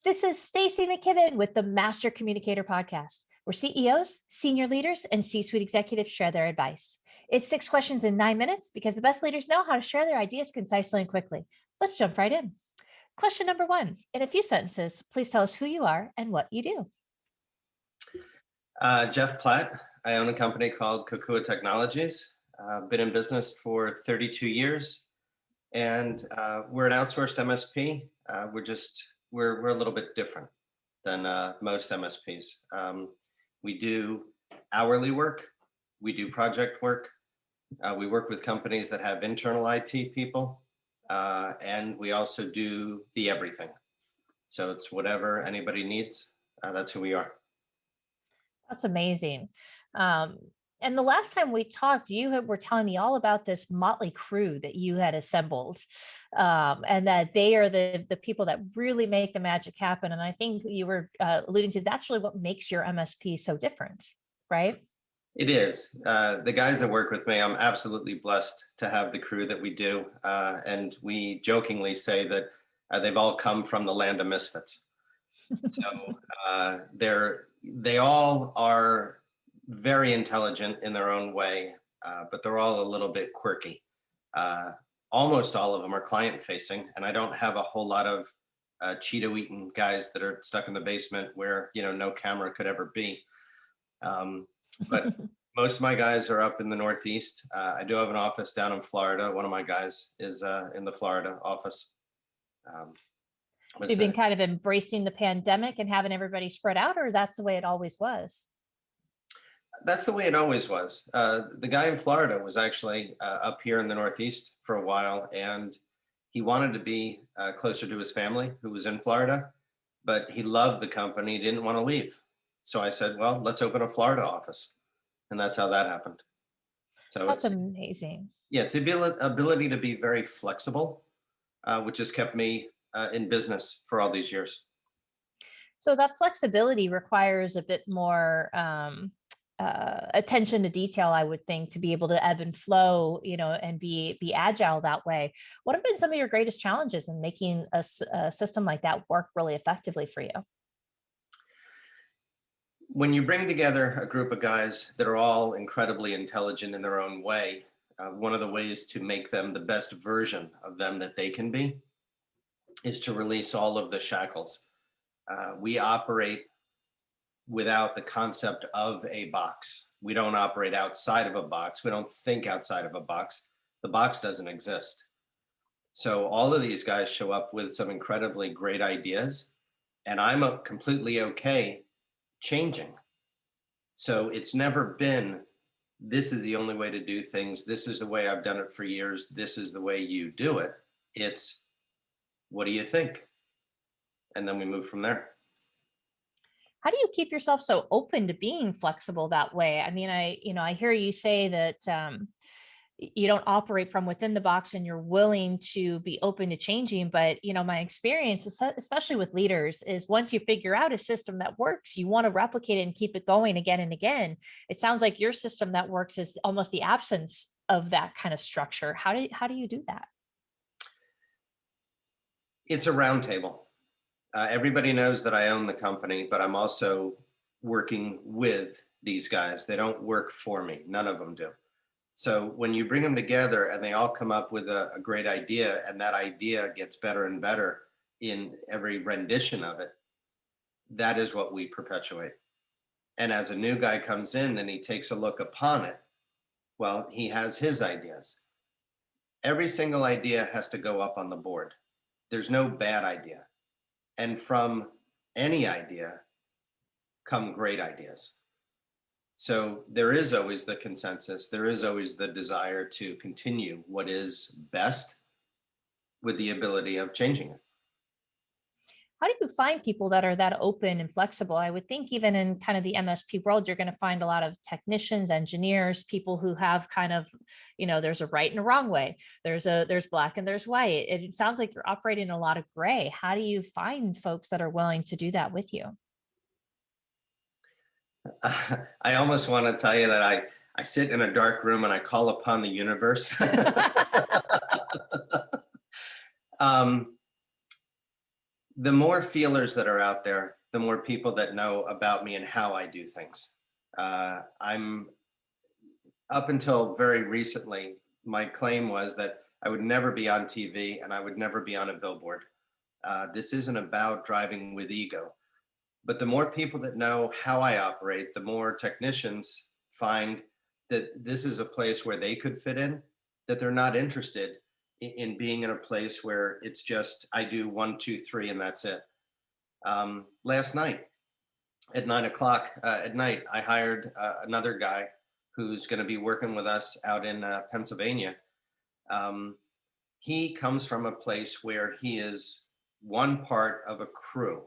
This is Stacy McKibben with the Master Communicator podcast, where CEOs, senior leaders, and C-suite executives share their advice. It's 6 questions in 9 minutes because the best leaders know how to share their ideas concisely and quickly. Let's jump right in. Question number one, in a few sentences, please tell us who you are and what you do. Jeff Platt. I own a company called Kokua Technologies. Been in business for 32 years, and we're an outsourced MSP. We're a little bit different than most MSPs. We do hourly work, we do project work, we work with companies that have internal IT people, and we also do the everything. So it's whatever anybody needs. That's who we are. That's amazing. And the last time we talked, were telling me all about this motley crew that you had assembled, and that they are the people that really make the magic happen. And I think you were alluding to that's really what makes your MSP so different, right? It is. The guys that work with me, I'm absolutely blessed to have the crew that we do. And we jokingly say that they've all come from the land of misfits. So they all are very intelligent in their own way, but they're all a little bit quirky. Almost all of them are client facing, and I don't have a whole lot of Cheeto-eating guys that are stuck in the basement where no camera could ever be. But most of my guys are up in the Northeast. I do have an office down in Florida. One of my guys is in the Florida office. So you've been kind of embracing the pandemic and having everybody spread out, or that's the way it always was? That's the way it always was. The guy in Florida was actually up here in the Northeast for a while, and he wanted to be closer to his family who was in Florida, but he loved the company, he didn't want to leave. So I said, well, let's open a Florida office. And that's how that happened. So that's amazing. Yeah, it's the ability to be very flexible, which has kept me in business for all these years. So that flexibility requires a bit more attention to detail, I would think, to be able to ebb and flow, and be agile that way. What have been some of your greatest challenges in making a system like that work really effectively for you? When you bring together a group of guys that are all incredibly intelligent in their own way, one of the ways to make them the best version of them that they can be is to release all of the shackles. We operate without the concept of a box. We don't operate outside of a box. We don't think outside of a box. The box doesn't exist. So all of these guys show up with some incredibly great ideas, and I'm completely okay changing. So it's never been, this is the only way to do things. This is the way I've done it for years. This is the way you do it. It's, what do you think? And then we move from there. How do you keep yourself so open to being flexible that way? I mean, I hear you say that you don't operate from within the box and you're willing to be open to changing. But, my experience, especially with leaders, is once you figure out a system that works, you want to replicate it and keep it going again and again. It sounds like your system that works is almost the absence of that kind of structure. How do you do that? It's a round table. Everybody knows that I own the company, but I'm also working with these guys. They don't work for me. None of them do. So when you bring them together and they all come up with a great idea, and that idea gets better and better in every rendition of it, that is what we perpetuate. And as a new guy comes in and he takes a look upon it, well, he has his ideas. Every single idea has to go up on the board. There's no bad idea. And from any idea come great ideas. So there is always the consensus. There is always the desire to continue what is best with the ability of changing it. How do you find people that are that open and flexible? I would think even in kind of the MSP world, you're going to find a lot of technicians, engineers, people who have kind of, there's a right and a wrong way. There's black and there's white. It sounds like you're operating a lot of gray. How do you find folks that are willing to do that with you? I almost want to tell you that I sit in a dark room and I call upon the universe. The more feelers that are out there, the more people that know about me and how I do things. I'm up until very recently, my claim was that I would never be on TV and I would never be on a billboard. This isn't about driving with ego, but the more people that know how I operate, the more technicians find that this is a place where they could fit in, that they're not interested in being in a place where it's just I do one, two, three, and that's it. Last night at 9 o'clock at night, I hired another guy who's going to be working with us out in Pennsylvania. Um, he comes from a place where he is one part of a crew,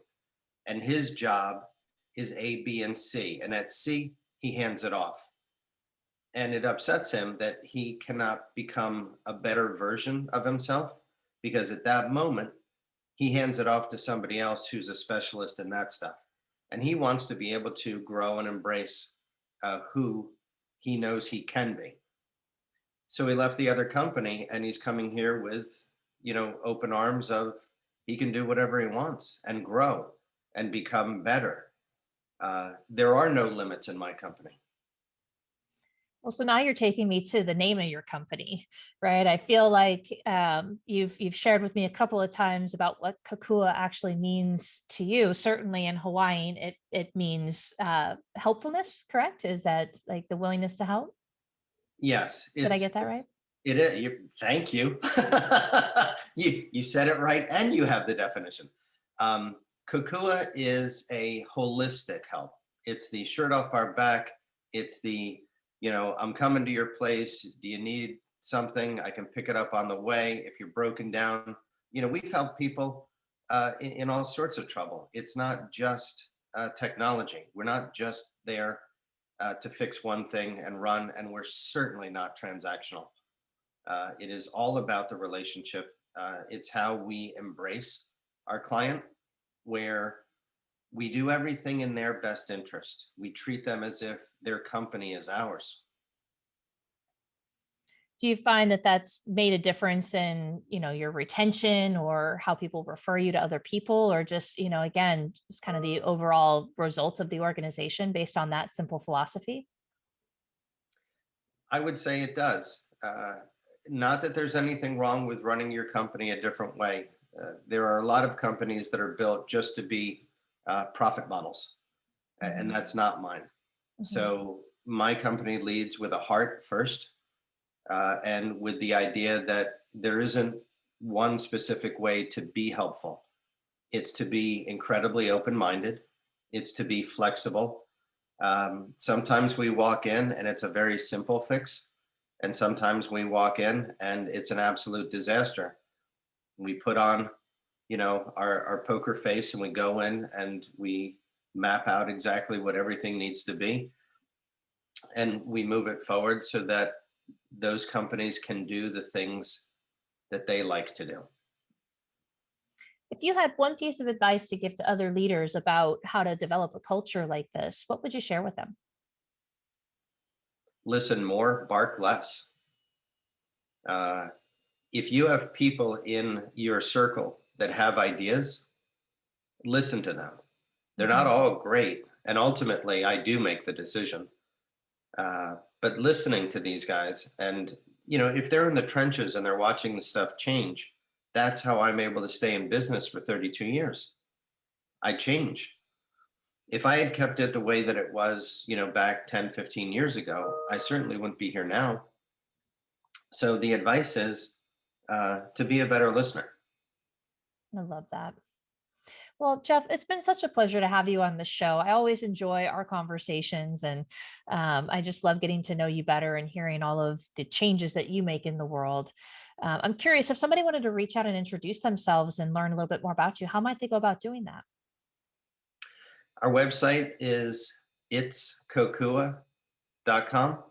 and his job is A, B, and C. And at C, he hands it off. And it upsets him that he cannot become a better version of himself because at that moment, he hands it off to somebody else who's a specialist in that stuff. And he wants to be able to grow and embrace who he knows he can be. So he left the other company and he's coming here with, open arms of he can do whatever he wants and grow and become better. There are no limits in my company. Well, so now you're taking me to the name of your company, right? I feel like you've shared with me a couple of times about what Kokua actually means to you. Certainly in Hawaiian, it means helpfulness, correct? Is that like the willingness to help? Yes, Did I get that right? it is. Thank you. You said it right, and you have the definition. Kokua is a holistic help. It's the shirt off our back. It's the, I'm coming to your place. Do you need something? I can pick it up on the way. If you're broken down, we've helped people in all sorts of trouble. It's not just technology. We're not just there to fix one thing and run, and we're certainly not transactional. It is all about the relationship. It's how we embrace our client, where we do everything in their best interest. We treat them as if their company is ours. Do you find that that's made a difference in, your retention or how people refer you to other people, or just, again, just kind of the overall results of the organization based on that simple philosophy? I would say it does. Not that there's anything wrong with running your company a different way. There are a lot of companies that are built just to be profit models, and Mhm. that's not mine. Mhm. So my company leads with a heart first, and with the idea that there isn't one specific way to be helpful. It's to be incredibly open minded, it's to be flexible. Sometimes we walk in and it's a very simple fix, and sometimes we walk in and it's an absolute disaster. We put on, our poker face and we go in and we map out exactly what everything needs to be and we move it forward so that those companies can do the things that they like to do. If you had one piece of advice to give to other leaders about how to develop a culture like this, what would you share with them? Listen more, bark less. Uh, if you have people in your circle that have ideas, listen to them. They're not Mhm. all great. And ultimately, I do make the decision. But listening to these guys, and, if they're in the trenches and they're watching the stuff change, that's how I'm able to stay in business for 32 years. I change. If I had kept it the way that it was, back 10, 15 years ago, I certainly wouldn't be here now. So the advice is to be a better listener. I love that. Well, Jeff, it's been such a pleasure to have you on the show. I always enjoy our conversations, and I just love getting to know you better and hearing all of the changes that you make in the world. I'm curious if somebody wanted to reach out and introduce themselves and learn a little bit more about you, how might they go about doing that? Our website is itskokua.com.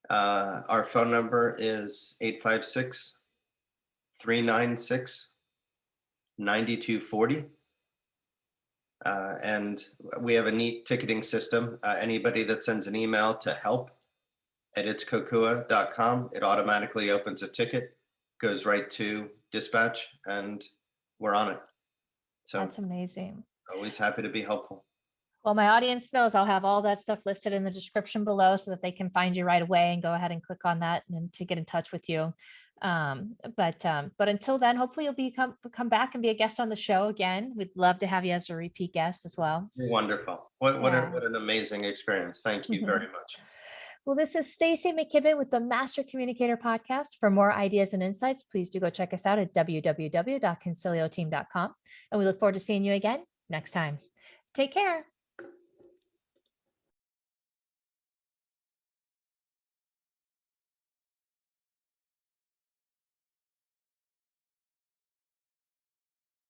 Our phone number is 856 396 9240. And we have a neat ticketing system. Anybody that sends an email to help@itskokua.com, it automatically opens a ticket, goes right to dispatch, and we're on it. So That's amazing. always happy to be helpful. Well, my audience knows I'll have all that stuff listed in the description below so that they can find you right away and go ahead and click on that and to get in touch with you. But until then, hopefully you'll come back and be a guest on the show again. We'd love to have you as a repeat guest as well. Wonderful. Yeah. What an amazing experience. Thank you very much. Well, this is Stacy McKibben with the Master Communicator Podcast. For more ideas and insights, please do go check us out at www.concilioteam.com. And we look forward to seeing you again next time. Take care.